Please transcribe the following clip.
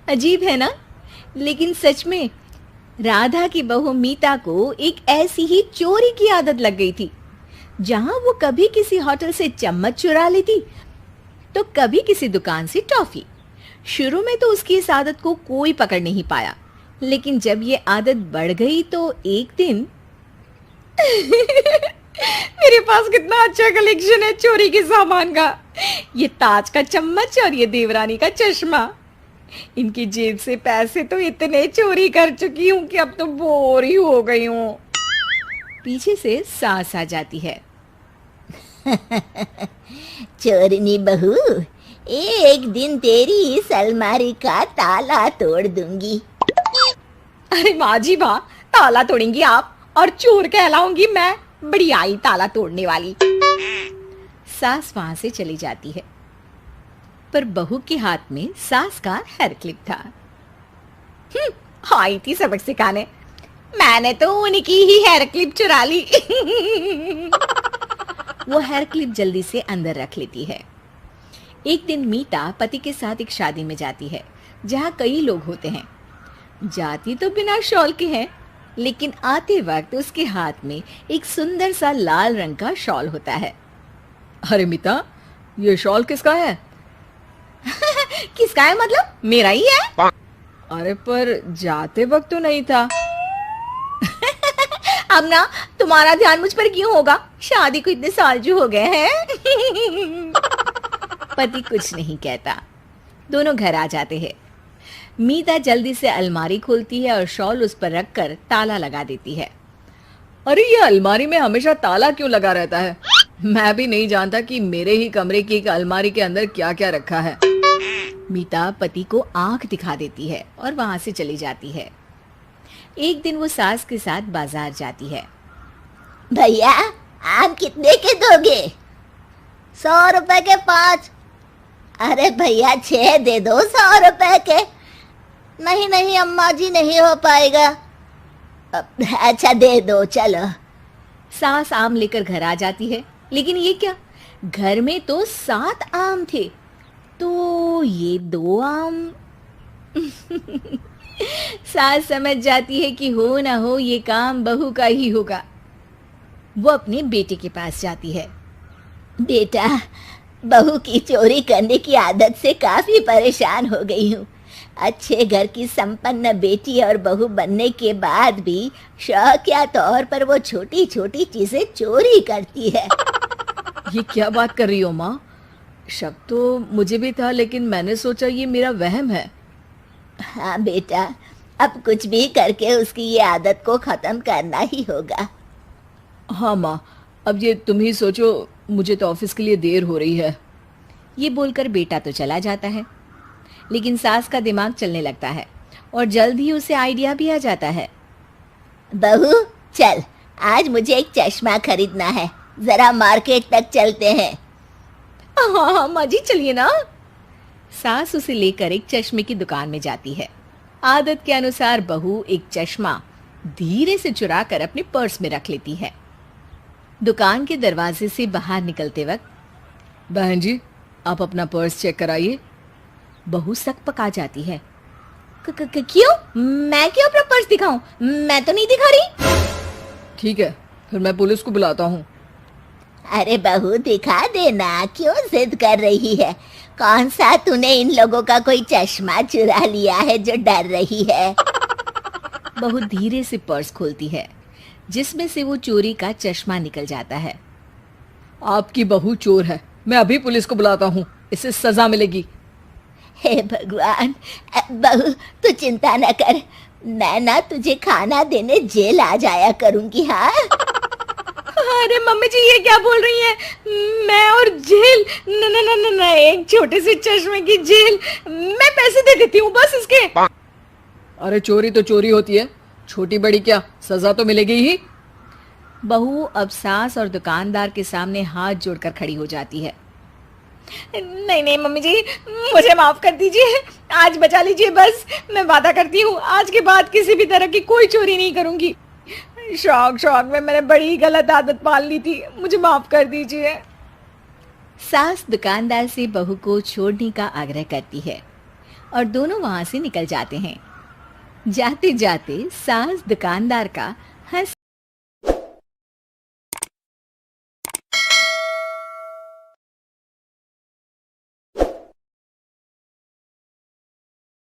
अजीब है ना? लेकिन सच में राधा की बहू मीता को एक ऐसी ही चोरी की आदत लग गई थी। जहां वो कभी किसी होटल से चम्मच चुरा लेती तो कभी किसी दुकान से टॉफी। शुरू में तो उसकी इस आदत को कोई पकड़ नहीं पाया, लेकिन जब ये आदत बढ़ गई तो एक दिन मेरे पास कितना अच्छा कलेक्शन है चोरी के सामान का। ये ताज का चम्मच और ये देवरानी का चश्मा। इनकी जेब से पैसे तो इतने चोरी कर चुकी हूँ कि अब तो बोर ही हो गई हूँ। पीछे से सास आ जाती है। चोरनी बहू, एक दिन तेरी इस अलमारी का ताला तोड़ दूंगी। अरे माँ जी वाह, ताला तोड़ेंगी आप और चोर कहलाऊंगी मैं? बड़ी आई ताला तोड़ने वाली। सास वहां से चली जाती है, पर बहू के हाथ में सास का हेयर क्लिप था। आई थी सबक सिखाने, मैंने तो उनकी ही हेयर क्लिप चुरा ली। वो हेयर क्लिप जल्दी से अंदर रख लेती है। एक दिन मीता पति के साथ एक शादी में जाती है जहां कई लोग होते हैं। जाती तो बिना शॉल के है, लेकिन आते वक्त उसके हाथ में एक सुंदर सा लाल रंग का शॉल होता है। अरे मीता, ये शॉल किसका है? किसका है मतलब? मेरा ही है। अरे पर जाते वक्त तो नहीं था। अब ना तुम्हारा ध्यान मुझ पर क्यों होगा? शादी को इतने साल जो हो गए हैं। पति कुछ नहीं कहता। दोनों घर आ जाते हैं। मीता जल्दी से अलमारी खोलती है और शॉल उस पर रखकर ताला लगा देती है। अरे ये अलमारी में हमेशा ताला क्यों लगा रहता है? मैं भी नहीं जानता कि मेरे ही कमरे की एक अलमारी के अंदर क्या क्या रखा है। मीता पति को आंख दिखा देती है और वहां से चली जाती है। एक दिन वो सास के साथ बाजार जाती है। भैया, आम कितने के दोगे? 100 रुपए के 5। अरे भैया 6 दे दो 100 रुपए के। नहीं नहीं अम्मा जी, नहीं हो पाएगा। अच्छा दे दो चलो। सास आम लेकर घर आ जाती है, लेकिन ये क्या, घर में तो 7 आम थे, तो ये 2 आम। सास समझ जाती है कि हो ना हो ये काम बहू का ही होगा। वो अपने बेटे के पास जाती है। बेटा, बहू की चोरी करने की आदत से काफी परेशान हो गई हूँ। अच्छे घर की संपन्न बेटी और बहू बनने के बाद भी शौकिया तौर पर वो छोटी छोटी चीजें चोरी करती है। ये क्या बात कर रही हो माँ? शक तो मुझे भी था, लेकिन मैंने सोचा ये मेरा वहम है। हाँ बेटा, अब कुछ भी करके उसकी ये आदत को खत्म करना ही होगा। हाँ माँ, अब ये तुम ही सोचो, मुझे तो ऑफिस के लिए देर हो रही है। ये बोलकर बेटा तो चला जाता है, लेकिन सास का दिमाग चलने लगता है और जल्द ही उसे आइडिया भी आ जाता है। बहू चल, आज मुझे एक चश्मा खरीदना है, जरा मार्केट तक चलते हैं। हाँ हाँ माँ जी, चलिए ना। सास उसे लेकर एक चश्मे की दुकान में जाती है। आदत के अनुसार बहू एक चश्मा धीरे से चुराकर अपने पर्स में रख लेती है। दुकान के दरवाजे से बाहर निकलते वक्त, बहन जी आप अपना पर्स चेक कराइए। बहू सक पका जाती है। क्यों? मैं क्यों अपना पर्स दिखाऊं? मैं तो नहीं दिखा रही। ठीक है, फिर मैं पुलिस को बुलाता हूँ। अरे बहू दिखा देना, क्यों जिद कर रही है? कौन सा तूने इन लोगों का कोई चश्मा चुरा लिया है जो डर रही है? बहू धीरे से पर्स खोलती है, जिसमें से वो चोरी का चश्मा निकल जाता है। आपकी बहू चोर है, मैं अभी पुलिस को बुलाता हूँ, इसे सजा मिलेगी। हे भगवान, बहू तू चिंता न कर, मैं ना तुझे खाना देने जेल आ जाया करूंगी। हाँ अरे मम्मी जी ये क्या बोल रही हैं? मैं और जेल? न न न न, एक छोटे से चश्मे की जेल? मैं पैसे दे देती हूँ बस इसके। अरे चोरी तो चोरी होती है, छोटी बड़ी क्या, सजा तो मिलेगी ही। बहू अब सास और दुकानदार के सामने हाथ जोड़कर खड़ी हो जाती है। नहीं नहीं मम्मी जी, मुझे माफ कर दीजिए, आज बचा लीजिए बस। मैं वादा करती हूँ आज के बाद किसी भी तरह की कोई चोरी नहीं करूंगी। शौक में मैंने बड़ी गलत आदत पाल ली थी, मुझे माफ कर दीजिए। सास दुकानदार से बहू को छोड़ने का आग्रह करती है और दोनों वहां से निकल जाते हैं। जाते जाते सास दुकानदार का